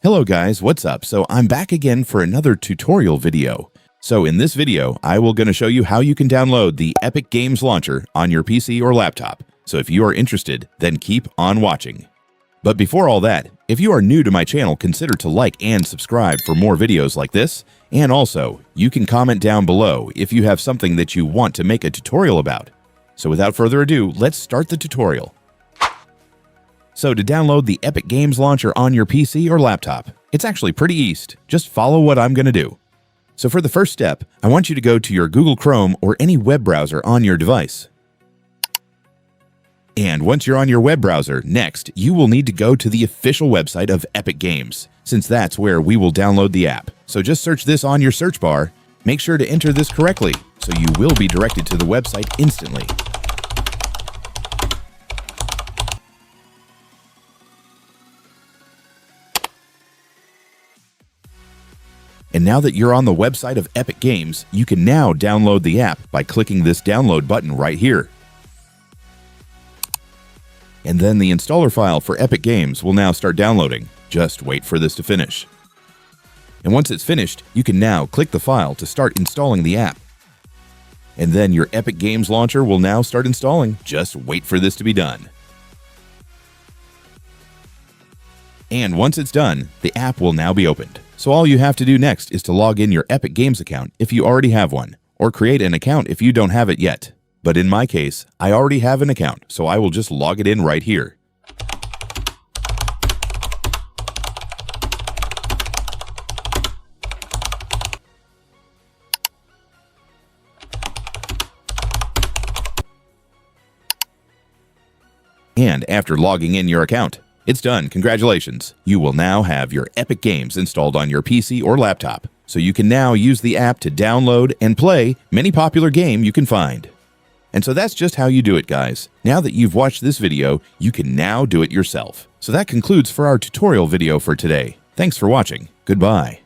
Hello guys, what's up? So I'm back again for another tutorial video. So in this video, I will going to show you how you can download the Epic Games Launcher on your PC or laptop. So if you are interested, then keep on watching. But before all that, if you are new to my channel, consider to like and subscribe for more videos like this. And also, you can comment down below if you have something that you want to make a tutorial about. So without further ado, let's start the tutorial. So to download the Epic Games Launcher on your PC or laptop, it's actually pretty easy. Just follow what I'm going to do. So for the first step, I want you to go to your Google Chrome or any web browser on your device. And once you're on your web browser, next, you will need to go to the official website of Epic Games, since that's where we will download the app. So just search this on your search bar. Make sure to enter this correctly, so you will be directed to the website instantly. And now that you're on the website of Epic Games, you can now download the app by clicking this download button right here. And then the installer file for Epic Games will now start downloading. Just wait for this to finish. And once it's finished, you can now click the file to start installing the app. And then your Epic Games Launcher will now start installing. Just wait for this to be done. And once it's done, the app will now be opened. So all you have to do next is to log in your Epic Games account if you already have one, or create an account if you don't have it yet. But in my case, I already have an account, so I will just log it in right here. And after logging in your account, it's done. Congratulations. You will now have your Epic Games installed on your PC or laptop, so you can now use the app to download and play any popular game you can find. And so that's just how you do it, guys. Now that you've watched this video, you can now do it yourself. So that concludes for our tutorial video for today. Thanks for watching. Goodbye.